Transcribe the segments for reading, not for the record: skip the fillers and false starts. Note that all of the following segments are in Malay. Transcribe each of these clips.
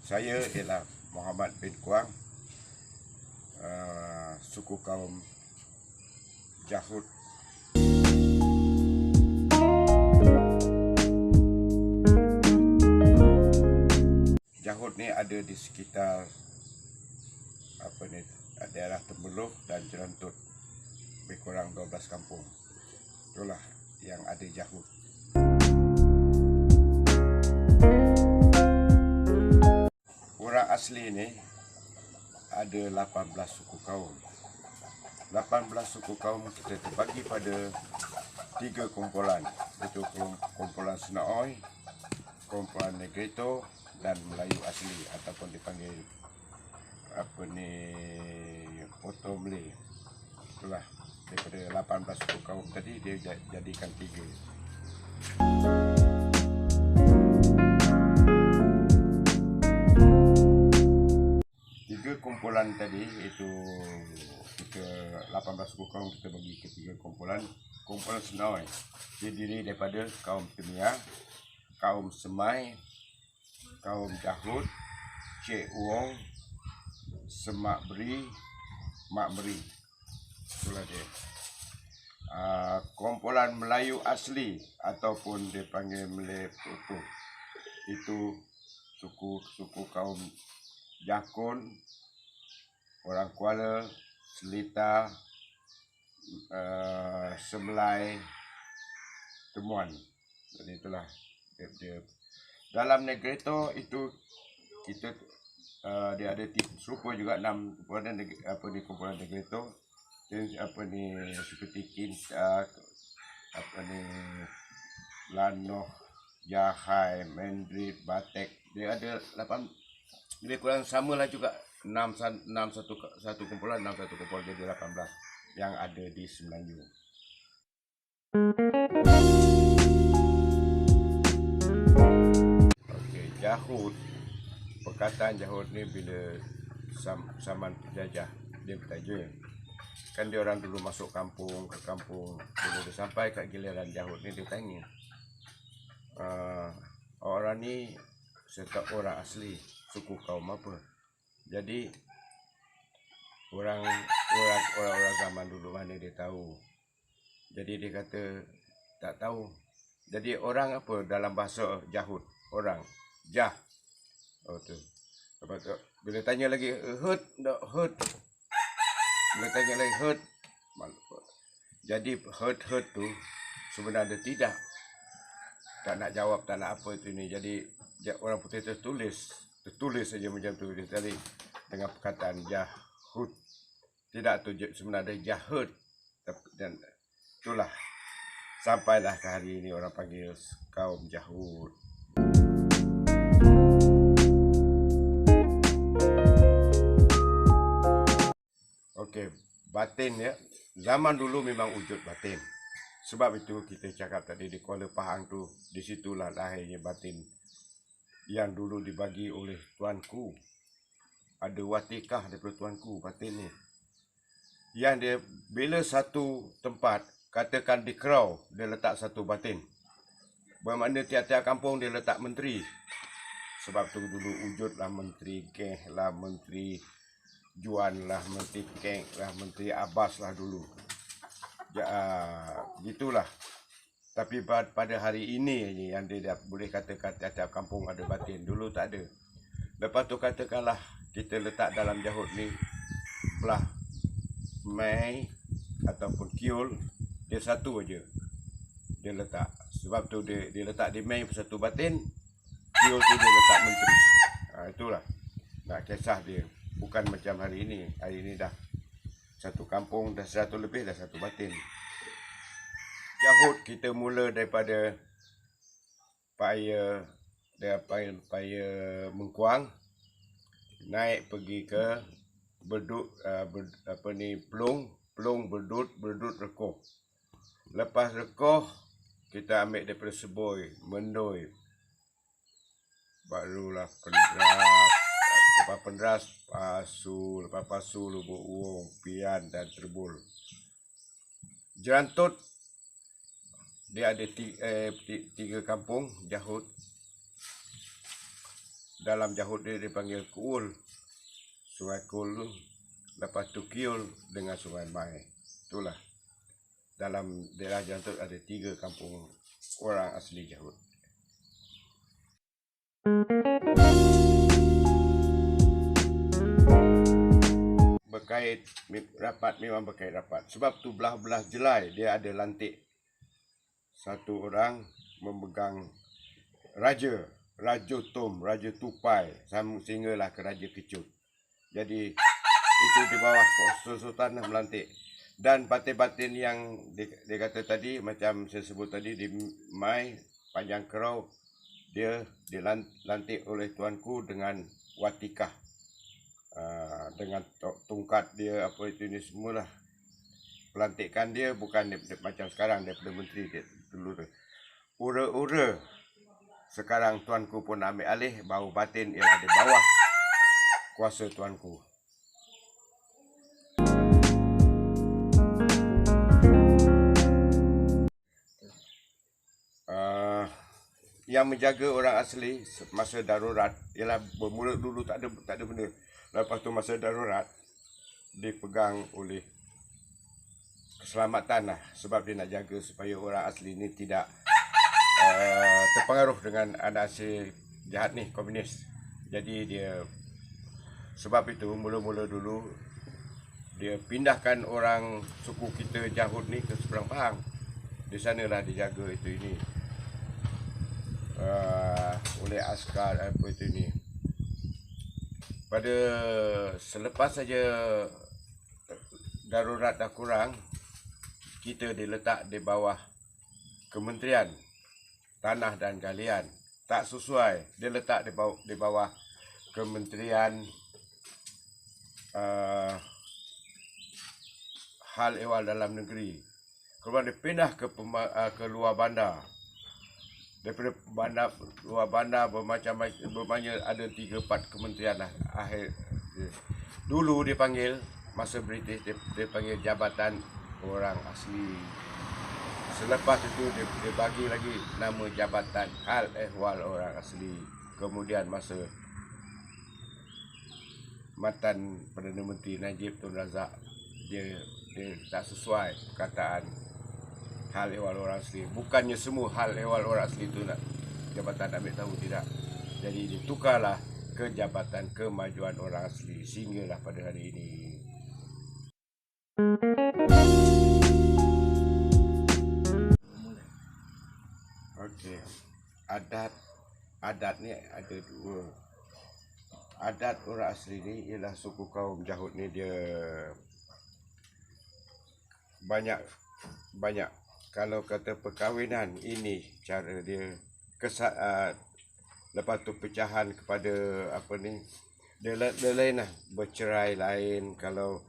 Saya ialah Muhammad bin Kuang, suku kaum Jahud. Jahud ni ada di sekitar daerah Tebeloh dan Jerantut, lebih kurang 12 kampung. Itulah yang ada Jahud. Orang asli ni ada 18 suku kaum. 18 suku kaum kita terbagi pada 3 kumpulan, iaitu kumpulan Senaoi, kumpulan Negrito dan Melayu asli ataupun dipanggil Oto Malay. Itulah daripada 18 suku kaum tadi dia jadikan 3. Kumpulan tadi itu kita 18 suku kaum kita bagi ke 3 kumpulan. Kumpulan Senaoi terdiri daripada kaum Temia, kaum Semai, kaum Jahud, Cik Uong, Semak Beri, Mak Beri. Itulah dia. Kumpulan Melayu asli ataupun dipanggil Malay Utuh, itu suku kaum Jakun, orang Kuala, Selita, Semelai, Temuan. Jadi itulah dia. Dalam Negrito itu kita dia ada serupa juga 6 kumpulan Negrito. Seperti Kinta, Lanoh, Jahai, Mendrit, Batek. Dia ada 8, lebih kurang samalah juga. 6 satu kumpulan, 6 satu kumpulan, jadi 18 yang ada di Semenanjung. Okey, Jahud. Perkataan Jahud ni bila zaman penjajah dia bertaja. Kan dia orang dulu masuk kampung ke kampung, bila dia sampai kat giliran Jahud ni dia tanya, orang ni serta orang asli suku kaum apa? Jadi orang zaman dulu mana dia tahu. Jadi dia kata tak tahu. Jadi orang apa dalam bahasa Jahud? Orang Jah. Oh tu. Lepas tu bila tanya lagi hurt tak hurt. Bila tanya lagi hurt. Jadi hurt tu sebenarnya tidak. Tak nak jawab, tak nak apa itu ni. Jadi orang putih tertulis saja macam tu. Dia tadi dengan perkataan Jahud. Tidak tu sebenarnya Jahud. Dan itulah sampailah ke hari ini orang panggil kaum Jahud. Okey, batin ya. Zaman dulu memang wujud batin. Sebab itu kita cakap tadi di Kuala Pahang tu, di situlah lahirnya batin yang dulu dibagi oleh tuanku. Ada watikah daripada tuanku batin ni. Yang dia bila satu tempat, katakan di Kerau, dia letak satu batin. Bermakna tiap-tiap kampung dia letak menteri. Sebab tu dulu wujudlah menteri Geh lah, menteri Juan lah, menteri Keng lah, menteri Abbas lah dulu. Gitulah. Tapi pada hari ini yang dia boleh katakan tiap-tiap kampung ada batin. Dulu tak ada. Lepas tu katakanlah kita letak dalam Jahud ni belah Mei ataupun Kiul, dia satu aja dia letak. Sebab tu dia letak di Mei satu batin, Kiul tu dia letak menteri. Itulah nak kisah dia. Bukan macam hari ini. Hari ini dah satu kampung dah 100 lebih dah satu batin. Jahud kita mula daripada Paya Mengkuang, naik pergi ke Pelung, Berdut, Rekoh. Lepas Rekoh kita ambil daripada Seboi, Mendoi, barulah Pendras, Pasu, lepas Pasu, Lubuk Uong, Pian dan Terbul. Jerantut dia ada tiga kampung Jahut. Dalam Jahut dia dipanggil Kuul, Sungai Kuul tu. Lepas tu Kiul dengan Sungai Mai. Itulah dalam daerah Jantut ada tiga kampung orang asli Jahut. Berkait rapat, memang berkait rapat. Sebab tu belah-belah Jelai dia ada lantik satu orang memegang raja, Raja Tom, Raja Tupai, sehinggalah ke Raja Kecut. Jadi itu di bawah Sultan melantik. Dan batin-batin yang dia kata tadi, macam saya sebut tadi di Mai, Panjang Kerau, dia dilantik oleh tuanku dengan watikah. Dengan tongkat dia, apa itu ni semualah. Pelantikan dia bukan macam sekarang daripada menteri dia dulu tu. Ura-ura. Sekarang tuanku pun ambil alih, bahawa batin ialah di bawah kuasa tuanku. Yang menjaga orang asli masa darurat ialah bermula dulu tak ada benda. Lepas tu masa darurat dipegang oleh keselamatan lah, sebab dia nak jaga supaya orang asli ni tidak terpengaruh dengan anasir jahat ni, komunis. Jadi dia, sebab itu mula-mula dulu dia pindahkan orang suku kita Jahut ni ke seberang Pahang. Di sanalah dijaga itu ini oleh askar apa itu ni. Pada selepas saja darurat dah kurang, kita diletak di bawah Kementerian Tanah dan Galian. Tak sesuai, dia letak di bawah Kementerian Hal Ehwal Dalam Negeri. Kemudian dia pindah ke luar bandar. Daripada luar bandar bermacam ada 3-4 kementerian lah. Dulu dipanggil, masa British dia panggil Jabatan Orang Asli. Selepas itu dia bagi lagi nama Jabatan Hal Ehwal Orang Asli. Kemudian masa Matan Perdana Menteri Najib Tun Razak, dia tak sesuai perkataan Hal Ehwal Orang Asli. Bukannya semua Hal Ehwal Orang Asli itu nak jabatan ambil tahu, tidak. Jadi ditukarlah ke Jabatan Kemajuan Orang Asli sehinggalah pada hari ini. Okey. Adat ni ada dua. Adat orang asli ni ialah suku kaum Jahut ni dia banyak. Kalau kata perkahwinan, ini cara dia lepas tu pecahan kepada apa ni, dia lain lah, bercerai lain. Kalau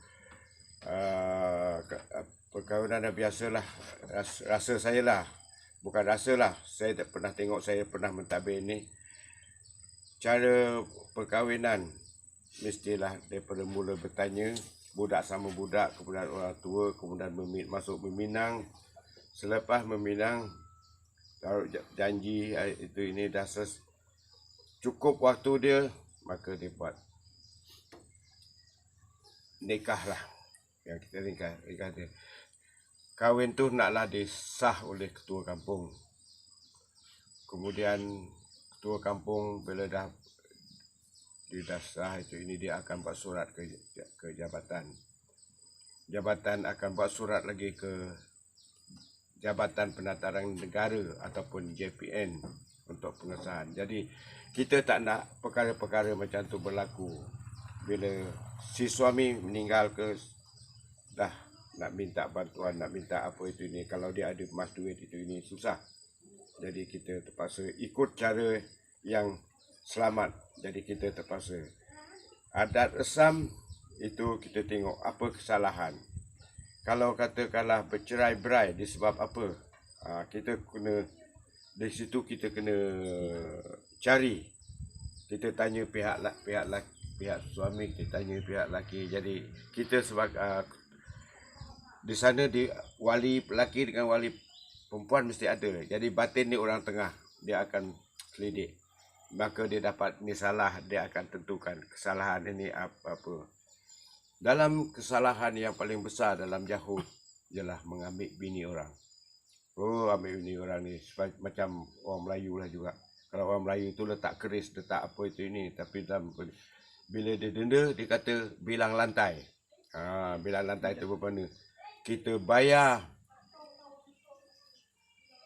perkahwinan dah biasalah, rasa saya lah, bukan rasa lah, saya tak pernah tengok, saya pernah mentadbir ni. Cara perkahwinan mestilah daripada mula bertanya, budak sama budak, kemudian orang tua, kemudian masuk meminang. Selepas meminang, taruh janji itu ini dah cukup waktu dia, maka dia buat nikah lah. Yang kita nikah dia. Kahwin tu naklah disah oleh ketua kampung. Kemudian ketua kampung bila dah sah itu ini, dia akan buat surat ke jabatan. Jabatan akan buat surat lagi ke Jabatan Penataran Negara ataupun JPN untuk pengesahan. Jadi kita tak nak perkara-perkara macam tu berlaku. Bila si suami meninggal ke, dah nak minta bantuan, nak minta apa itu ini, kalau dia ada emas duit itu ini, susah. Jadi kita terpaksa ikut cara yang selamat. Jadi kita terpaksa. Adat resam itu kita tengok apa kesalahan. Kalau katakanlah bercerai-berai disebab apa, kita kena, di situ kita kena cari. Kita tanya pihak suami, kita tanya pihak lelaki. Jadi kita sebagai di sana, di wali lelaki dengan wali perempuan mesti ada. Jadi batin ni orang tengah, dia akan selidik. Maka dia dapat ni salah, dia akan tentukan kesalahan ini apa. Dalam kesalahan yang paling besar dalam jahud ialah mengambil bini orang. Oh, ambil bini orang ni macam orang Melayu lah juga. Kalau orang Melayu tu letak keris, letak apa itu ini, tapi dalam bila dia denda, dia kata bilang lantai. Bilang lantai itu bermakna kita bayar,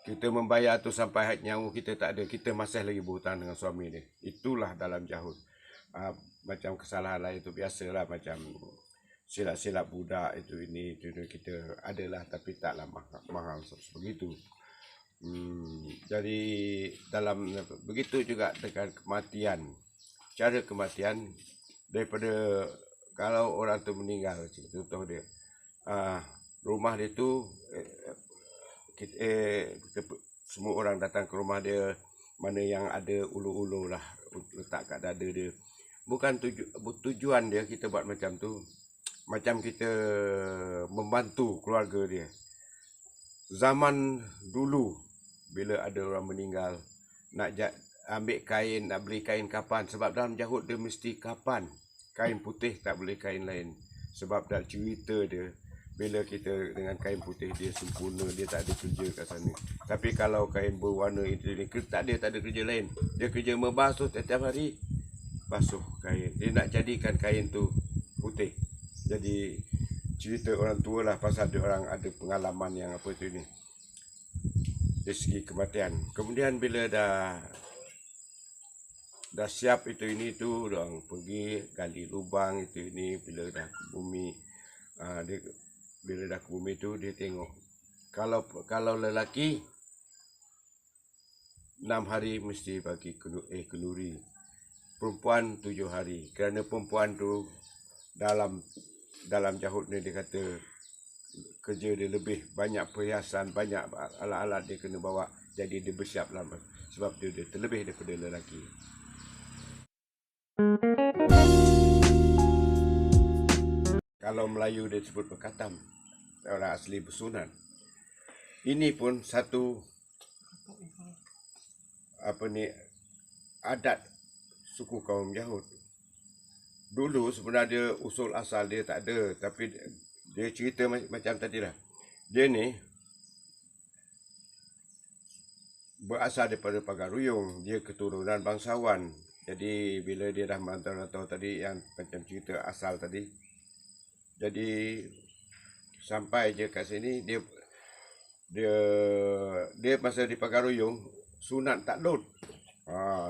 kita membayar tu sampai nyawa kita tak ada, kita masih lagi berhutang dengan suami dia. Itulah dalam jahud. Macam kesalahan lain itu biasalah, macam silap-silap budak itu ini itu kita adalah, tapi taklah mahal begitu. Jadi dalam begitu juga dengan kematian. Cara kematian daripada kalau orang tu meninggal, contoh dia rumah dia tu semua orang datang ke rumah dia, mana yang ada ulu-ulu lah letak kat dada dia. Bukan tujuan dia kita buat macam tu, macam kita membantu keluarga dia. Zaman dulu bila ada orang meninggal, nak ambil kain, nak beli kain kapan, sebab dalam jahud dia mesti kapan, kain putih, tak boleh kain lain. Sebab dalam cerita dia, bila kita dengan kain putih dia sempurna, dia tak ada kerja kat sana. Tapi kalau kain berwarna itu ni, tak ada kerja lain. Dia kerja membasuh setiap hari, basuh kain. Dia nak jadikan kain tu putih. Jadi cerita orang tua lah, pasal dia orang ada pengalaman yang apa tu ni, dari segi kematian. Kemudian bila dah siap itu ini tu, orang pergi gali lubang itu ini. Bila dah ke bumi, bila dah ke bumi tu dia tengok. Kalau lelaki 6 hari mesti bagi kenduri. Perempuan 7 hari. Kerana perempuan tu dalam jahud ni dia kata kerja dia lebih banyak, perhiasan banyak, alat-alat dia kena bawa. Jadi dia bersiap lama, sebab dia terlebih daripada lelaki. Kalau Melayu dia sebut berkatam, orang asli bersunat. Ini pun satu adat suku kaum Yahud. Dulu sebenarnya usul asal dia tak ada, tapi dia cerita macam tadi lah. Dia ni berasal daripada Pagaruyung, dia keturunan bangsawan. Jadi bila dia dah merantau tadi, yang macam cerita asal tadi, jadi sampai je kat sini, dia masa di Pagaruyung sunat taklud.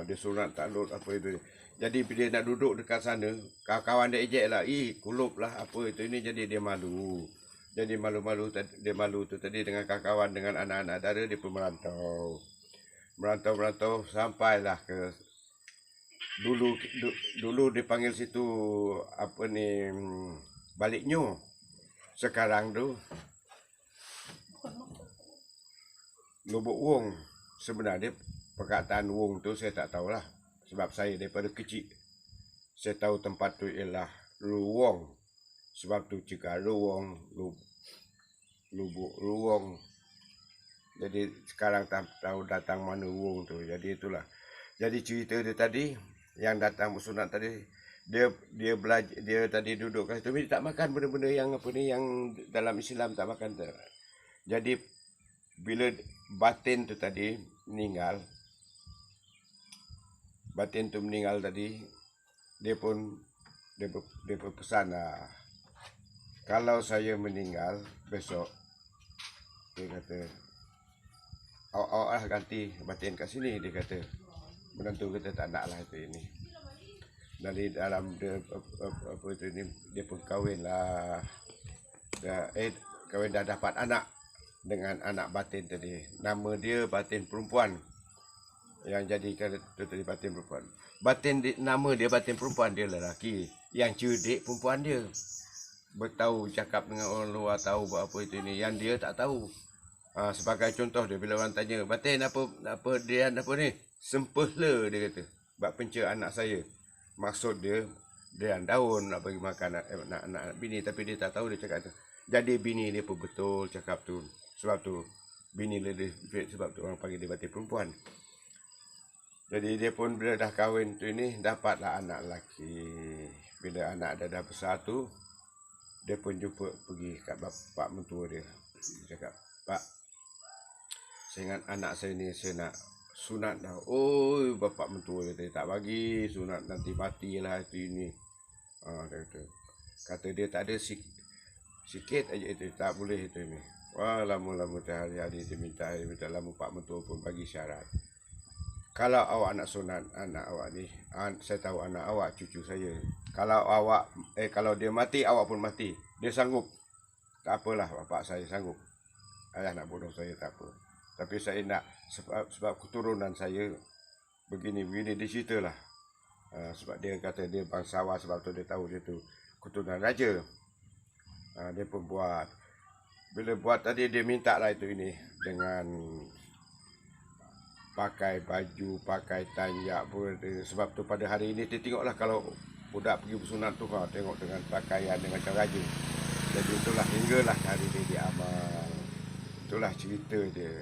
Dia sunat taklud apa itu. Jadi bila dia nak duduk dekat sana, kawan-kawan dia ejek lah, kulup lah apa itu ini. Jadi dia malu. Jadi dia malu tu tadi dengan kawan-kawan, dengan anak-anak dara. Dia pun merantau sampailah ke dulu dipanggil situ apa ni, Baliknyo. Sekarang tu Lubuk Wong. Sebenarnya perkataan Wong tu saya tak tahulah, sebab saya daripada kecil saya tahu tempat tu ialah Luwong. Sebab tu Cika Luwong, Lubuk Luwong. Jadi sekarang tak tahu datang mana Wong tu. Jadi itulah. Jadi cerita dia tadi, yang datang bersunat tadi, dia belajar, dia tadi duduk kat situ, dia tak makan benda-benda yang apa ni, yang dalam Islam tak makan. Jadi bila batin tu tadi meninggal, tadi, dia berpesan lah, kalau saya meninggal besok, dia kata awak lah ganti batin kat sini. Dia kata menantu kita tak nak lah itu ini. Dari dalam dia apa itu ni, dia pun kahwin lah, kahwin dah dapat anak dengan anak batin tadi. Nama dia batin perempuan, yang jadikan itu tadi batin perempuan. Nama dia batin perempuan, dia lelaki. Yang cerdik perempuan dia, bertahu cakap dengan orang luar, tahu buat apa itu ini, yang dia tak tahu. Sebagai contoh dia, bila orang tanya, batin apa dia apa ni, sempehla, dia kata, bak penca anak saya. Maksud dia daun nak bagi makan anak bini, tapi dia tak tahu dia cakap tu. Jadi bini dia pun betul cakap tu. Sebab tu bini lady fate, sebab tu orang panggil dia batin perempuan. Jadi dia pun bila dah kahwin tu ini dapatlah anak lelaki. Bila anak dah besar tu, dia pun jumpa pergi kat bapak mentua dia. Dia cakap, "Pak, saya ingat anak saya ni saya nak sunat dah." Oh, bapak mentua dia tak bagi sunat, nanti matilah itu ini. Kata dia tak ada sikit aja itu, tak boleh itu ini. Wah, lama-lama hari-hari dia minta lama, pak mentua pun bagi syarat. Kalau awak nak sunat anak awak ni, saya tahu anak awak cucu saya. Kalau dia mati, awak pun mati. Dia sanggup. Tak apalah, bapak saya sanggup. Ayah nak bunuh saya tak apa. Tapi saya nak sebab keturunan saya begini dia ceritalah. Sebab dia kata dia bangsawan, sebab tu dia tahu dia tu keturunan raja. Dia pun buat. Bila buat tadi dia minta lah itu ini dengan pakai baju, pakai tanjak pun. Sebab tu pada hari ini dia tengoklah kalau budak pergi bersunat tu, tengok dengan pakaian dengan macam raja. Jadi itulah hinggalah hari ini dia amal. Itulah cerita dia.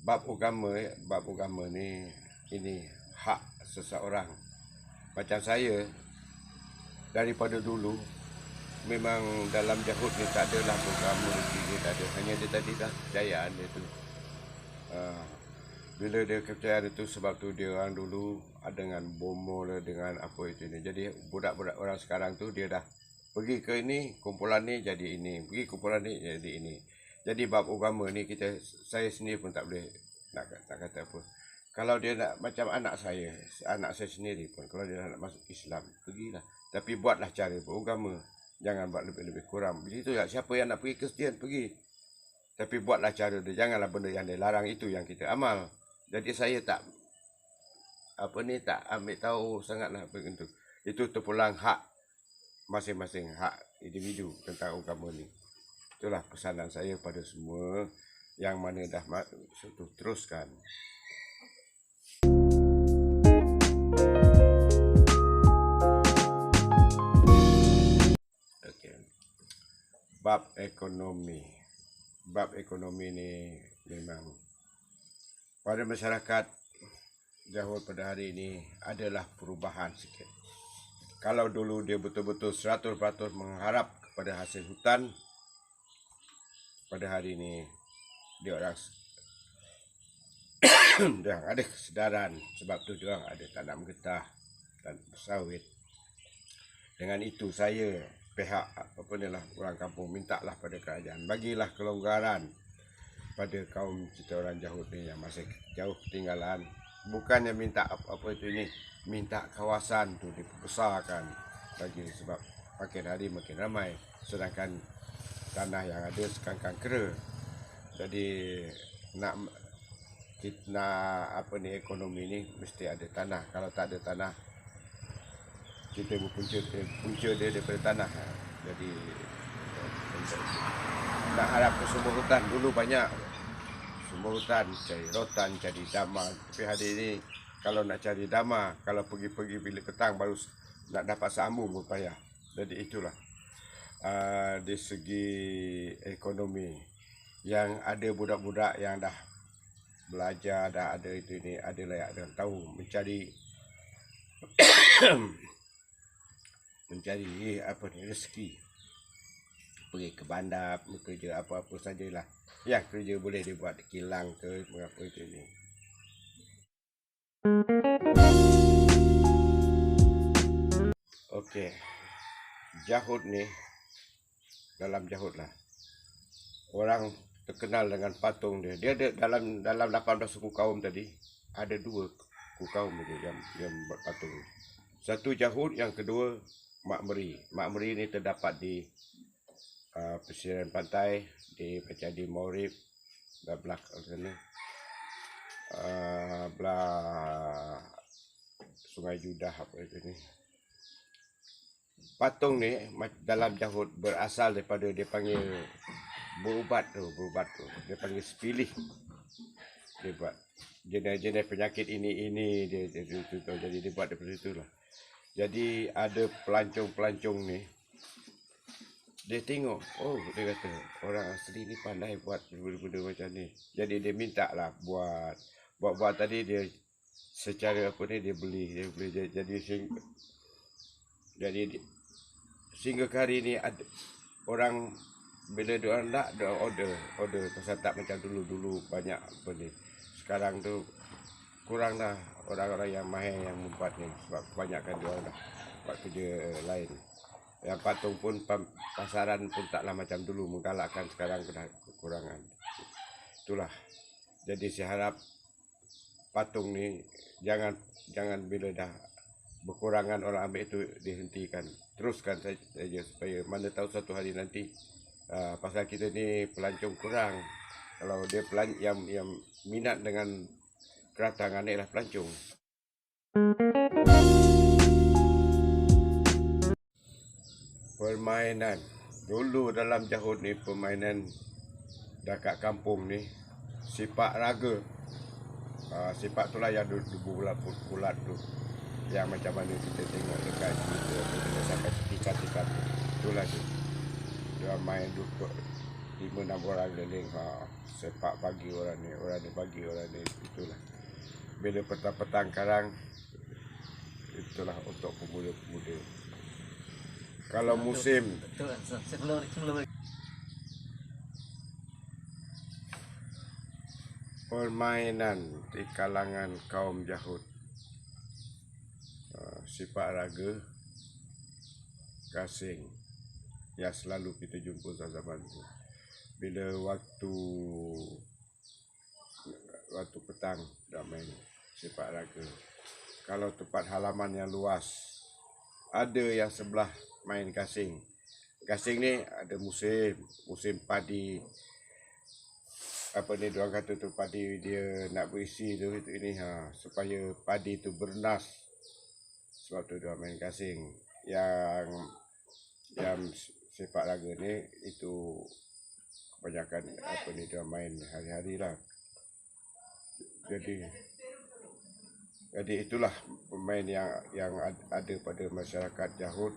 Bab agama ni ini hak seseorang. Macam saya daripada dulu memang dalam Jahud ni tak adalah agama dia tak ada. Hanya dia tadi dah kepercayaan dia tu. Bila dia kepercayaan itu sebab tu dia orang dulu dengan bomo lah, dengan apa itu ni. Jadi budak-budak orang sekarang tu dia dah pergi ke ini, kumpulan ni jadi ini, pergi kumpulan ni jadi ini. Jadi bab agama ni saya sendiri pun tak boleh nak kata apa. Kalau dia nak macam anak saya sendiri pun kalau dia nak masuk Islam, pergilah. Tapi buatlah cara beragama. Jangan buat lebih-lebih kurang. Begitu lah, siapa yang nak pergi Kristian, pergi. Tapi buatlah cara dia. Janganlah benda yang dia larang itu yang kita amal. Jadi saya tak ambil tahu sangatlah begitu. Itu terpulang hak masing-masing, hak individu tentang agama ni. Itulah pesanan saya pada semua yang mana dah teruskan. Bab ekonomi. Bab ekonomi ni memang pada masyarakat Jahud pada hari ini adalah perubahan sikit. Kalau dulu dia betul-betul 100% mengharap kepada hasil hutan, pada hari ini dia orang dia ada kesedaran, sebab tu dia orang ada tanam getah dan sawit. Dengan itu saya pihak orang kampung mintalah pada kerajaan, bagilah kelonggaran pada kaum kita orang Jahud ni yang masih jauh ketinggalan. Bukannya minta apa itu ini, minta kawasan tu diperbesarkan bagi, sebab makin hari makin ramai, sedangkan tanah yang ada sekarang kera. Jadi nak ekonomi ni mesti ada tanah. Kalau tak ada tanah, kita punca dia daripada tanah. Jadi nak harap ke sumber hutan dulu banyak. Sumber hutan, cari rotan, cari dama. Tapi hari ini kalau nak cari dama, kalau pergi bila petang baru nak dapat sambung pun payah. Jadi itulah di segi ekonomi yang ada budak-budak yang dah belajar, dah ada itu ini, adalah yang ada tahu mencari rezeki, pergi ke bandar, bekerja apa-apa sajalah yang kerja boleh dia buat, kilang ke mengapa itu ni. Okey, Jahud ni, dalam Jahud lah orang terkenal dengan patung dia. Dia ada dalam 18 suku kaum tadi, ada 2 suku kaum dia yang buat patung. Satu Jahud, yang kedua Makmeri. Makmeri ni terdapat di pesisir pantai, macam di Maurib, belah sana, belah Sungai Judah apa itu ni. Patung ni dalam Jahud berasal daripada dia panggil berubat tu. Dia panggil sepilih. Dia buat jenis penyakit ini dia jadi dia buat daripada itulah. Jadi ada pelancong ni dia tengok, oh dia kata orang asli ni pandai buat benda-benda macam ni. Jadi dia minta lah buat tadi dia secara apa ni dia beli jadi sehingga ke hari ni ada orang bila dia nak dia order pasal tak macam dulu banyak apa ni. Sekarang tu kurang dah orang-orang yang mahir yang membuat ni sebab kebanyakan dia orang dah buat kerja lain. Yang patung pun pasaran pun taklah macam dulu menggalakkan, sekarang dah kekurangan. Itulah. Jadi saya harap patung ni jangan bila dah berkurangan orang ambil itu dihentikan. Teruskan saja supaya mana tahu satu hari nanti pasal kita ni pelancong kurang. Kalau dia yang minat dengan keratangan ni lah pelancong. Permainan dulu dalam Jahut ni, permainan dekat kampung ni sepak raga. Sepak tu lah yang bulat tu, yang macam mana kita tengok dekat kita sampai tikat-tikat tu. Itulah tu. Dia main duduk 5-6 orang keliling, sepak bagi orang ni bagi orang ni. Itulah. Bila petang-petang karang, itulah untuk pemuda-pemuda. Kalau musim permainan di kalangan kaum Jahut, sepak raga, gasing yang selalu kita jumpa zaman itu. Bila waktu petang dah main sepak raga. Kalau tempat halaman yang luas, ada yang sebelah main gasing. Gasing ni ada musim padi. Apa ni diorang kata tu, padi dia nak berisi tu ini supaya padi tu bernas. Sebab tu dia main gasing. Yang sepak raga ni itu kebanyakan apa ni dia main hari-hari lah. Jadi itulah pemain yang ada pada masyarakat Jahut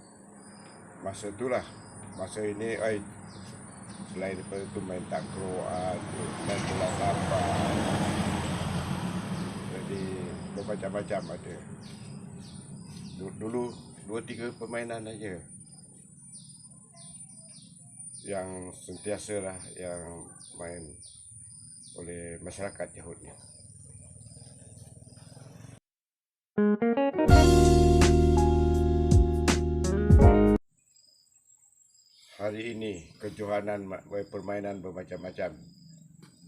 masa itulah. Masa ini selain daripada itu main takraw, main bola tampar. Jadi bermacam-macam ada. Dulu 2-3 permainan aja yang sentiasa lah yang main oleh masyarakat Jahut ni. Hari ini kejohanan permainan bermacam-macam,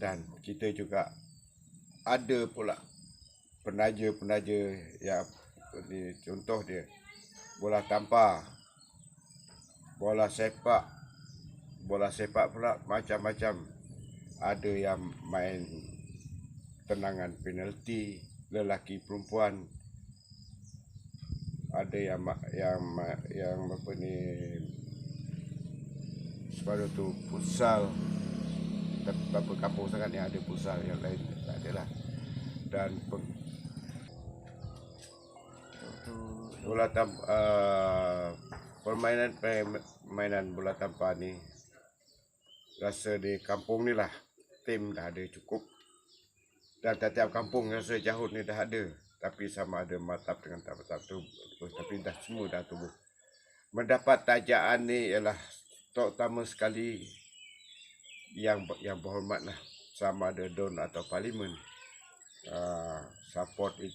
dan kita juga ada pula penaja yang contoh dia bola tampar, bola sepak pula macam-macam. Ada yang main tendangan penalti lelaki perempuan, ada yang apa ni separuh tu futsal. Berapa kampung sangat yang ada futsal, yang lain tak ada lah. Dan bola permainan bola tampar ni rasa di kampung ni lah tim dah ada cukup, dan tiap-tiap kampung rasa Jahut ni dah ada. Tapi sama ada matap dengan tak matap tu, tapi dah semua dah tubuh. Mendapat tajaan ni ialah terutama sekali yang berhormat lah, sama ada Don atau Parlimen. Support ni,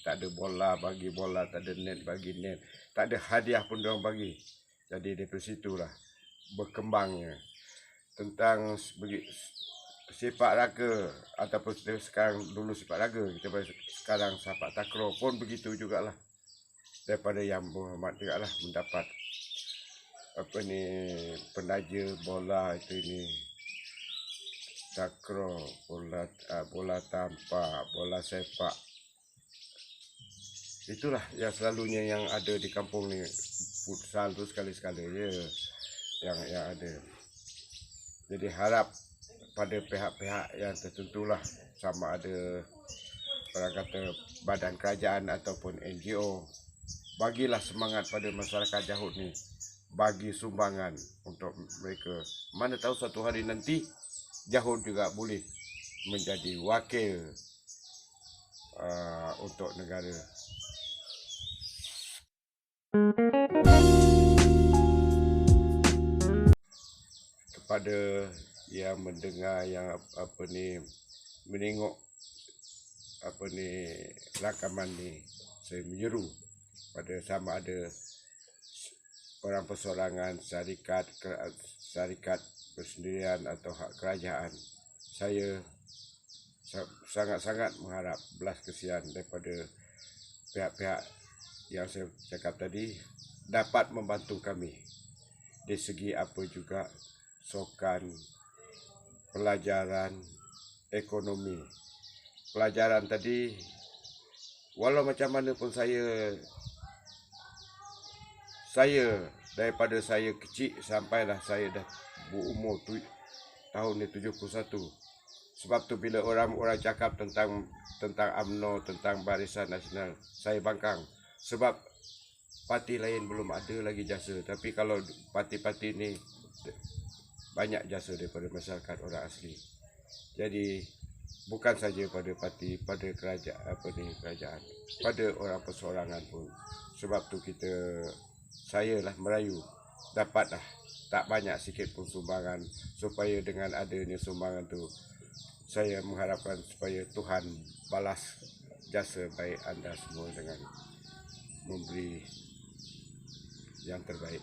tak ada bola bagi bola, tak ada net bagi net, tak ada hadiah pun diorang bagi. Jadi dari situlah berkembangnya tentang sepak raga, ataupun sekarang dulu sepak raga, kita sekarang sepak takraw pun begitu jugalah. Daripada yang berhormat jugalah mendapat apa ni penaja bola itu ini, takraw, bola tampar, bola sepak. Itulah yang selalunya yang ada di kampung ni. Futsal tu sekali-sekala je yang ada. Jadi harap pada pihak-pihak yang tertentulah, sama ada orang kata badan kerajaan ataupun NGO, bagilah semangat pada masyarakat Jahut ni bagi sumbangan untuk mereka. Mana tahu suatu hari nanti Jahun juga boleh menjadi wakil untuk negara. Kepada yang mendengar, yang menengok rakaman ni, saya menyeru pada sama ada orang persorangan, syarikat persendirian atau hak kerajaan, saya sangat-sangat mengharap belas kasihan daripada pihak-pihak yang saya cakap tadi dapat membantu kami dari segi apa juga sokan, pelajaran, ekonomi. Pelajaran tadi, walau macam mana pun saya daripada saya kecil sampailah saya dah berumur tahun ni 71. Sebab tu bila orang cakap tentang UMNO, tentang Barisan Nasional, saya bangkang. Sebab parti lain belum ada lagi jasa. Tapi kalau parti-parti ni banyak jasa daripada masyarakat orang asli. Jadi bukan saja pada parti, pada kerajaan, pada orang persorangan pun. Sebab tu saya lah merayu dapatlah tak banyak sikit pun sumbangan, supaya dengan adanya sumbangan tu saya mengharapkan supaya Tuhan balas jasa baik anda semua dengan memberi yang terbaik.